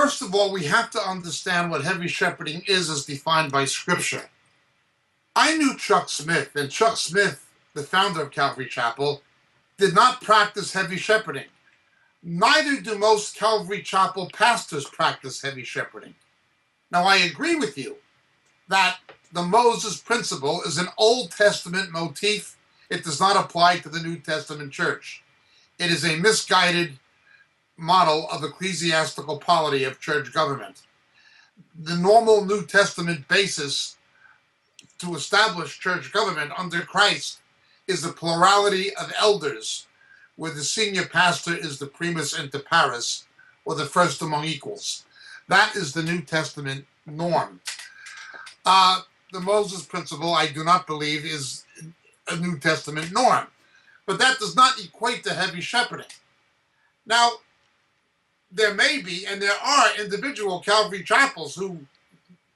First of all, we have to understand what heavy shepherding is as defined by Scripture. I knew Chuck Smith, and Chuck Smith, the founder of Calvary Chapel, did not practice heavy shepherding. Neither do most Calvary Chapel pastors practice heavy shepherding. Now, I agree with you that the Moses principle is an Old Testament motif. It does not apply to the New Testament church. It is a misguided model of ecclesiastical polity of church government. The normal New Testament basis to establish church government under Christ is the plurality of elders, where the senior pastor is the primus inter pares, or the first among equals. That is the New Testament norm. The Moses principle, I do not believe, is a New Testament norm. But that does not equate to heavy shepherding. Now, there may be, and there are, individual Calvary chapels who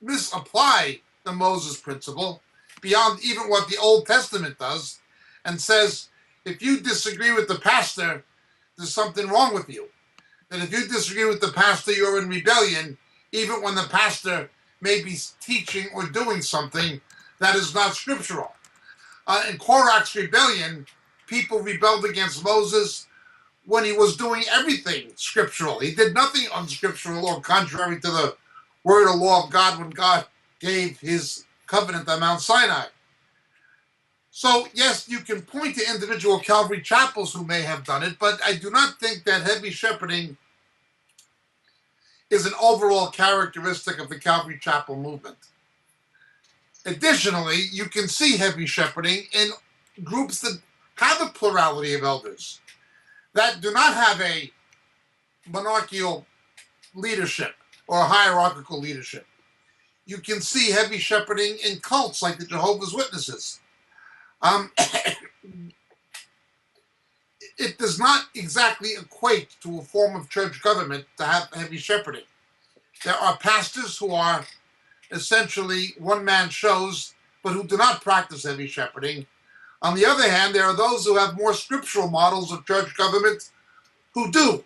misapply the Moses principle beyond even what the Old Testament does, and says, if you disagree with the pastor, there's something wrong with you. That if you disagree with the pastor, you're in rebellion, even when the pastor may be teaching or doing something that is not scriptural. In Korach's rebellion, people rebelled against Moses when he was doing everything scriptural. He did nothing unscriptural or contrary to the word or law of God when God gave his covenant on Mount Sinai. So, yes, you can point to individual Calvary chapels who may have done it, but I do not think that heavy shepherding is an overall characteristic of the Calvary Chapel movement. Additionally, you can see heavy shepherding in groups that have a plurality of elders, that do not have a monarchical leadership or a hierarchical leadership. You can see heavy shepherding in cults like the Jehovah's Witnesses. It does not exactly equate to a form of church government to have heavy shepherding. There are pastors who are essentially one-man shows, but who do not practice heavy shepherding. On the other hand, there are those who have more scriptural models of church government who do.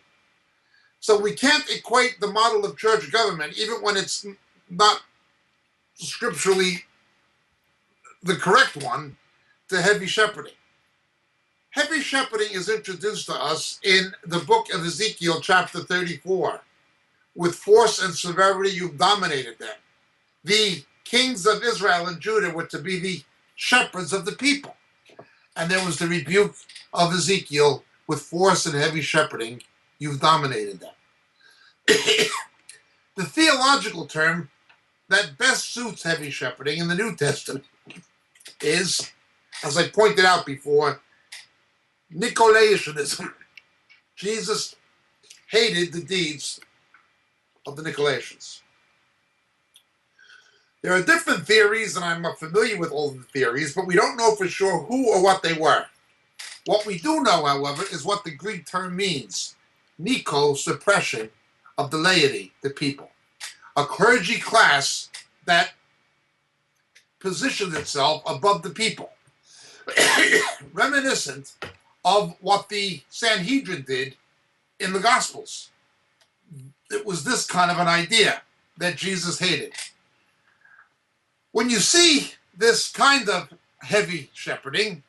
So we can't equate the model of church government, even when it's not scripturally the correct one, to heavy shepherding. Heavy shepherding is introduced to us in the book of Ezekiel, chapter 34. With force and severity you've dominated them. The kings of Israel and Judah were to be the shepherds of the people. And there was the rebuke of Ezekiel, with force and heavy shepherding, you've dominated them. The theological term that best suits heavy shepherding in the New Testament is, as I pointed out before, Nicolaitanism. Jesus hated the deeds of the Nicolaitans. There are different theories, and I'm familiar with all of the theories, but we don't know for sure who or what they were. What we do know, however, is what the Greek term means. Nico, suppression of the laity, the people. A clergy class that positions itself above the people. Reminiscent of what the Sanhedrin did in the Gospels. It was this kind of an idea that Jesus hated. When you see this kind of heavy shepherding,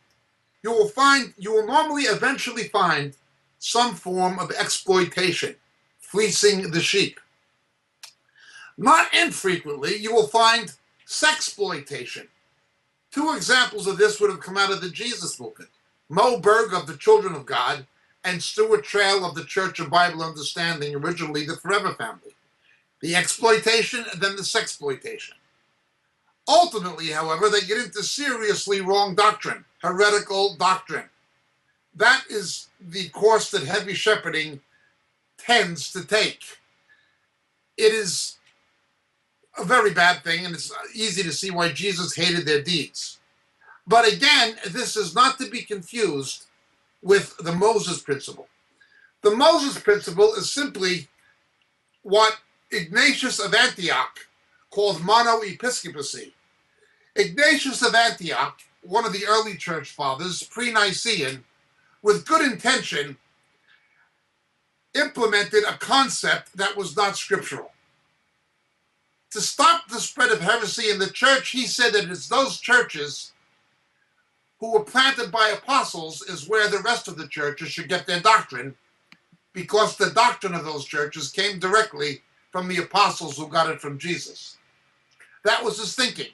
you will normally eventually find some form of exploitation, fleecing the sheep. Not infrequently, you will find sexploitation. Two examples of this would have come out of the Jesus movement. Mo Berg of the Children of God and Stuart Trail of the Church of Bible Understanding, originally the Forever Family. The exploitation and then the sexploitation. Ultimately, however, they get into seriously wrong doctrine, heretical doctrine. That is the course that heavy shepherding tends to take. It is a very bad thing, and it's easy to see why Jesus hated their deeds. But again, this is not to be confused with the Moses principle. The Moses principle is simply what Ignatius of Antioch called monoepiscopacy. Ignatius of Antioch, one of the early church fathers, pre-Nicene, with good intention, implemented a concept that was not scriptural. To stop the spread of heresy in the church, he said that it's those churches who were planted by apostles is where the rest of the churches should get their doctrine, because the doctrine of those churches came directly from the apostles who got it from Jesus. That was his thinking.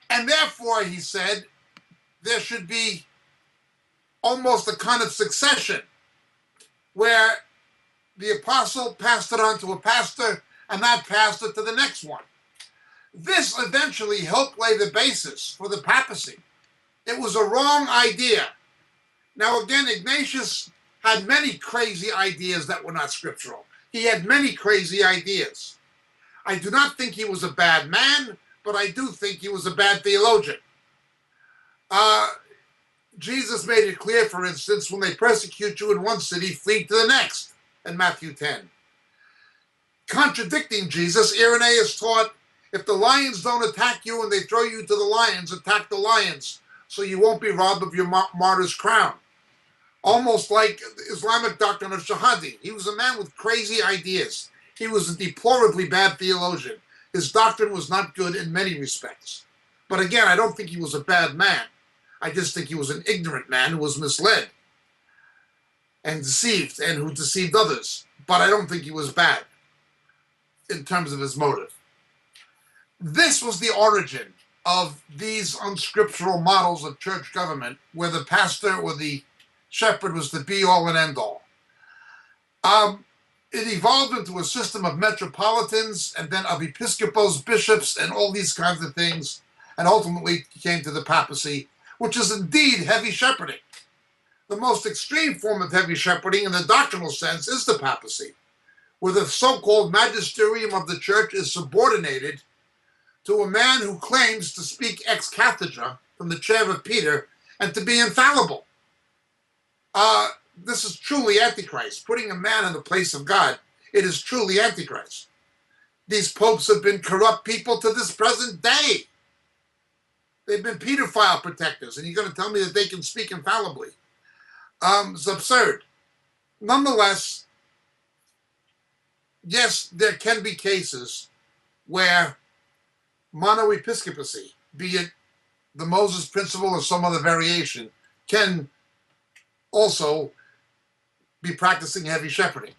And therefore, he said, there should be almost a kind of succession where the apostle passed it on to a pastor and that pastor to the next one. This eventually helped lay the basis for the papacy. It was a wrong idea. Now again, Ignatius had many crazy ideas that were not scriptural. He had many crazy ideas. I do not think he was a bad man, but I do think he was a bad theologian. Jesus made it clear, for instance, when they persecute you in one city, flee to the next, in Matthew 10. Contradicting Jesus, Irenaeus taught, if the lions don't attack you and they throw you to the lions, attack the lions, so you won't be robbed of your martyr's crown. Almost like the Islamic doctrine of Shahadi. He was a man with crazy ideas. He was a deplorably bad theologian. His doctrine was not good in many respects. But again, I don't think he was a bad man. I just think he was an ignorant man who was misled and deceived, and who deceived others. But I don't think he was bad in terms of his motive. This was the origin of these unscriptural models of church government, where the pastor or the shepherd was the be-all and end-all. It evolved into a system of metropolitans and then of episcopos, bishops, and all these kinds of things, and ultimately came to the papacy, which is indeed heavy shepherding. The most extreme form of heavy shepherding in the doctrinal sense is the papacy, where the so-called magisterium of the church is subordinated to a man who claims to speak ex cathedra from the chair of Peter and to be infallible. This is truly Antichrist. Putting a man in the place of God, it is truly Antichrist. These popes have been corrupt people to this present day. They've been pedophile protectors, and you're going to tell me that they can speak infallibly. It's absurd. Nonetheless, yes, there can be cases where monoepiscopacy, be it the Moses principle or some other variation, can also be practicing heavy shepherding.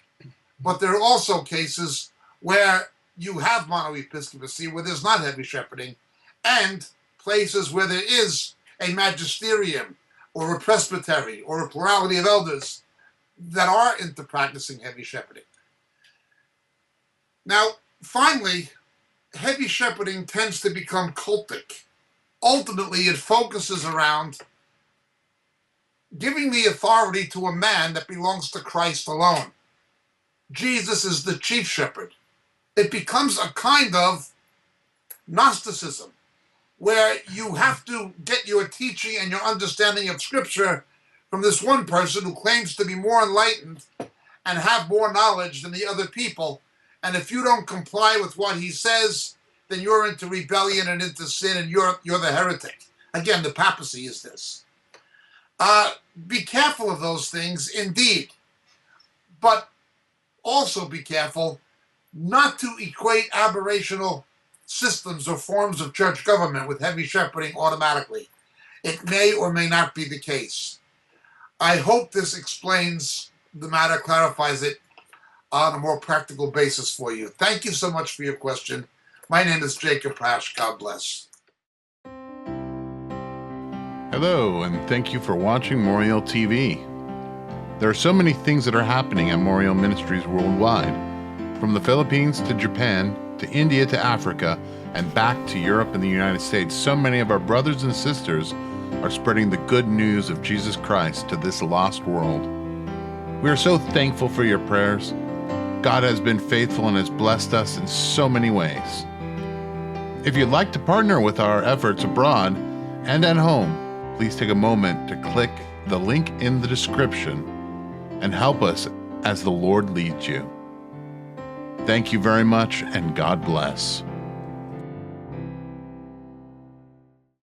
But there are also cases where you have monoepiscopacy, where there's not heavy shepherding, and places where there is a magisterium or a presbytery or a plurality of elders that are into practicing heavy shepherding. Now, finally, heavy shepherding tends to become cultic. Ultimately, it focuses around giving the authority to a man that belongs to Christ alone. Jesus is the chief shepherd. It becomes a kind of Gnosticism, where you have to get your teaching and your understanding of Scripture from this one person who claims to be more enlightened and have more knowledge than the other people. And if you don't comply with what he says, then you're into rebellion and into sin, and you're the heretic. Again, the papacy is this. Be careful of those things, indeed. But also be careful not to equate aberrational systems or forms of church government with heavy shepherding automatically. It may or may not be the case. I hope this explains the matter, clarifies it on a more practical basis for you. Thank you so much for your question. My name is Jacob Prash. God bless. Hello, and thank you for watching Moriel TV. There are so many things that are happening at Moriel Ministries worldwide, from the Philippines to Japan to India to Africa and back to Europe and the United States. So many of our brothers and sisters are spreading the good news of Jesus Christ to this lost world. We are so thankful for your prayers. God has been faithful and has blessed us in so many ways. If you'd like to partner with our efforts abroad and at home, please take a moment to click the link in the description and help us as the Lord leads you. Thank you very much, and God bless.